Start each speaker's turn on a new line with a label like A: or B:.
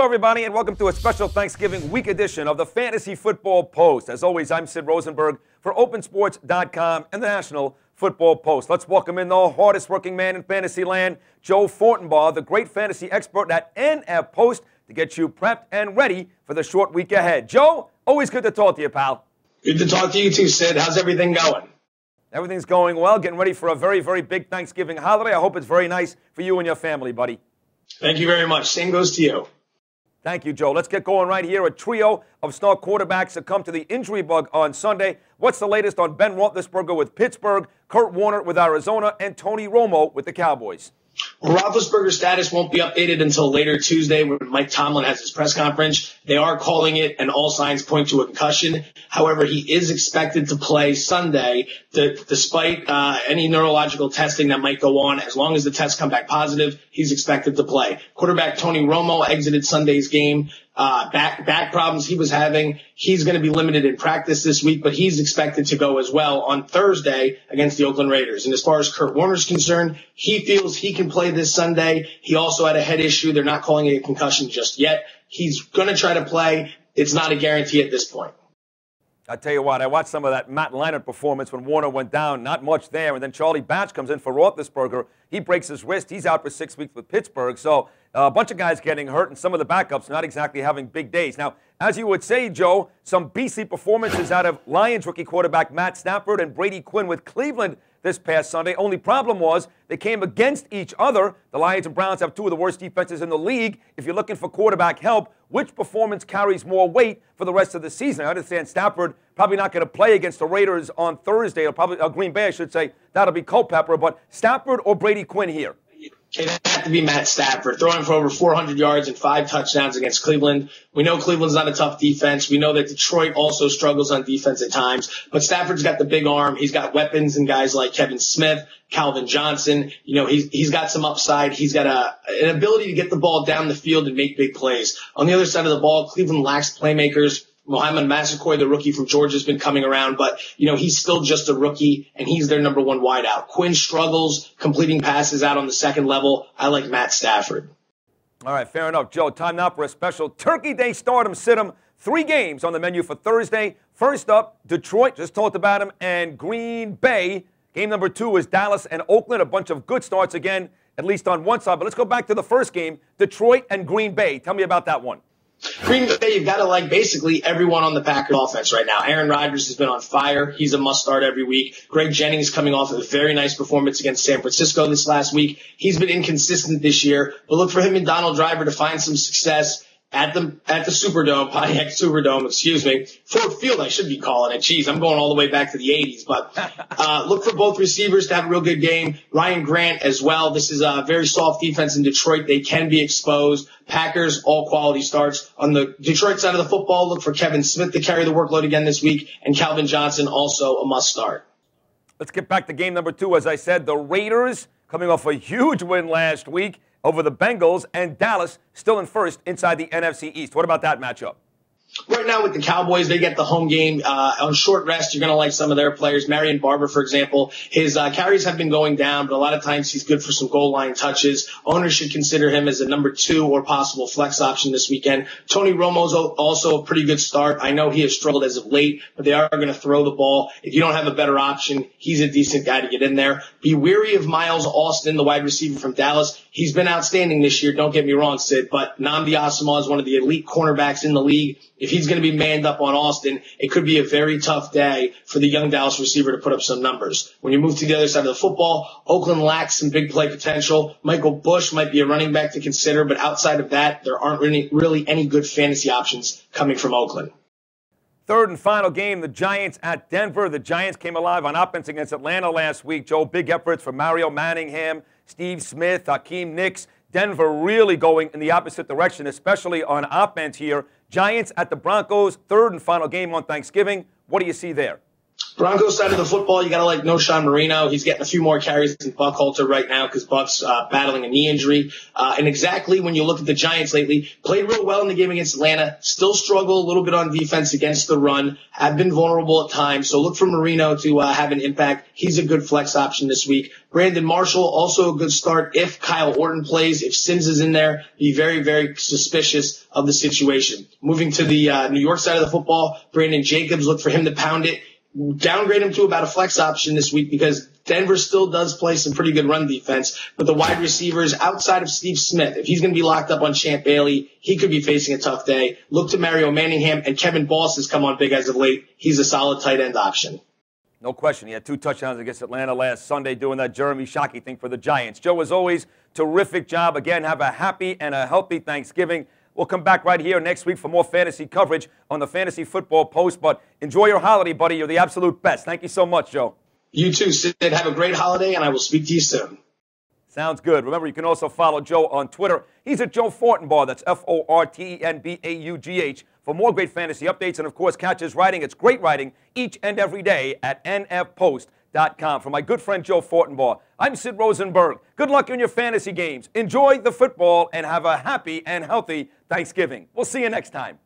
A: Hello, everybody, and welcome to a special Thanksgiving week edition of the Fantasy Football Post. As always, I'm Sid Rosenberg for OpenSports.com and the National Football Post. Let's welcome in the hardest working man in fantasy land, Joe Fortenbaugh, the great fantasy expert at NF Post, to get you prepped and ready for the short week ahead. Joe, always good to talk to you, pal.
B: Good to talk to you too, Sid. How's everything going?
A: Everything's going well, getting ready for a very, very big Thanksgiving holiday. I hope it's very nice for you and your family, buddy.
B: Thank you very much. Same goes to you.
A: Thank you, Joe. Let's get going right here. A trio of star quarterbacks succumbed to the injury bug on Sunday. What's the latest on Ben Roethlisberger with Pittsburgh, Kurt Warner with Arizona, and Tony Romo with the Cowboys?
B: Well, Roethlisberger's status won't be updated until later Tuesday when Mike Tomlin has his press conference. They are calling it, and all signs point to a concussion. However, he is expected to play Sunday, despite any neurological testing that might go on. As long as the tests come back positive, he's expected to play. Quarterback Tony Romo exited Sunday's game. Back problems he was having. He's going to be limited in practice this week, but he's expected to go as well on Thursday against the Oakland Raiders. And as far as Kurt Warner's concerned, he feels he can play this Sunday. He also had a head issue. They're not calling it a concussion just yet. He's going to try to play. It's not a guarantee at this point.
A: I tell you what, I watched some of that Matt Leinart performance when Warner went down. Not much there. And then Charlie Batch comes in for Roethlisberger. He breaks his wrist. He's out for 6 weeks with Pittsburgh. So a bunch of guys getting hurt, and some of the backups not exactly having big days. Now, as you would say, Joe, some beastly performances out of Lions rookie quarterback Matt Stafford and Brady Quinn with Cleveland this past Sunday. Only problem was they came against each other. The Lions and Browns have two of the worst defenses in the league. If you're looking for quarterback help, which performance carries more weight for the rest of the season? I understand Stafford probably not going to play against the Raiders on Thursday, or probably Green Bay, I should say. That'll be Culpepper. But Stafford or Brady Quinn here?
B: It had to be Matt Stafford, throwing for over 400 yards and 5 touchdowns against Cleveland. We know Cleveland's not a tough defense. We know that Detroit also struggles on defense at times. But Stafford's got the big arm. He's got weapons and guys like Kevin Smith, Calvin Johnson. You know, he's got some upside. He's got an ability to get the ball down the field and make big plays. On the other side of the ball, Cleveland lacks playmakers. Mohamed Massaquoi, the rookie from Georgia, has been coming around, but, you know, he's still just a rookie, and he's their number one wideout. Quinn struggles completing passes out on the second level. I like Matt Stafford.
A: All right, fair enough. Joe, time now for a special Turkey Day stardom sit-em. 3 games on the menu for Thursday. First up, Detroit, just talked about him, and Green Bay. Game number 2 is Dallas and Oakland. A bunch of good starts again, at least on one side. But let's go back to the first game, Detroit and Green Bay. Tell me about that one.
B: Green Bay, you've got to like basically everyone on the Packers offense right now. Aaron Rodgers has been on fire. He's a must-start every week. Greg Jennings coming off of a very nice performance against San Francisco this last week. He's been inconsistent this year, but look for him and Donald Driver to find some success at the Superdome, Pontiac Superdome, excuse me. Ford Field, I should be calling it. Jeez, I'm going all the way back to the 80s. But look for both receivers to have a real good game. Ryan Grant as well. This is a very soft defense in Detroit. They can be exposed. Packers, all quality starts. On the Detroit side of the football, look for Kevin Smith to carry the workload again this week, and Calvin Johnson also a must start.
A: Let's get back to game number 2. As I said, the Raiders coming off a huge win last week over the Bengals, and Dallas still in first inside the NFC East. What about that matchup?
B: Right now with the Cowboys, they get the home game on short rest. You're going to like some of their players. Marion Barber, for example, his carries have been going down, but a lot of times he's good for some goal line touches. Owners should consider him as a number 2 or possible flex option this weekend. Tony Romo's also a pretty good start. I know he has struggled as of late, but they are going to throw the ball. If you don't have a better option, he's a decent guy to get in there. Be wary of Miles Austin, the wide receiver from Dallas. He's been outstanding this year. Don't get me wrong, Sid, but Nnamdi Asomugha is one of the elite cornerbacks in the league. If he's going to be manned up on Austin, it could be a very tough day for the young Dallas receiver to put up some numbers. When you move to the other side of the football, Oakland lacks some big play potential. Michael Bush might be a running back to consider, but outside of that, there aren't really any good fantasy options coming from Oakland.
A: Third and final game, the Giants at Denver. The Giants came alive on offense against Atlanta last week. Joe, big efforts from Mario Manningham, Steve Smith, Hakeem Nicks. Denver really going in the opposite direction, especially on offense here. Giants at the Broncos, third and final game on Thanksgiving. What do you see there?
B: Broncos side of the football, you got to like Noshawn Marino. He's getting a few more carries than Buckhalter right now because Buck's battling a knee injury. And exactly when you look at the Giants lately, played real well in the game against Atlanta, still struggle a little bit on defense against the run, have been vulnerable at times. So look for Marino to have an impact. He's a good flex option this week. Brandon Marshall, also a good start if Kyle Orton plays. If Sims is in there, be very, very suspicious of the situation. Moving to the New York side of the football, Brandon Jacobs, look for him to pound it. Downgrade him to about a flex option this week because Denver still does play some pretty good run defense. But the wide receivers outside of Steve Smith, if he's going to be locked up on Champ Bailey, he could be facing a tough day. Look to Mario Manningham, and Kevin Boss has come on big as of late. He's a solid tight end option.
A: No question. He had 2 touchdowns against Atlanta last Sunday doing that Jeremy Shockey thing for the Giants. Joe, as always, terrific job. Again, have a happy and a healthy Thanksgiving. We'll come back right here next week for more fantasy coverage on the Fantasy Football Post. But enjoy your holiday, buddy. You're the absolute best. Thank you so much, Joe.
B: You too, Sid. Have a great holiday, and I will speak to you soon.
A: Sounds good. Remember, you can also follow Joe on Twitter. He's at Joe Fortenbaugh. That's Fortenbaugh for more great fantasy updates. And, of course, catch his writing. It's great writing each and every day at nfpost.com. For my good friend Joe Fortenbaugh, I'm Sid Rosenberg. Good luck in your fantasy games. Enjoy the football and have a happy and healthy Thanksgiving. We'll see you next time.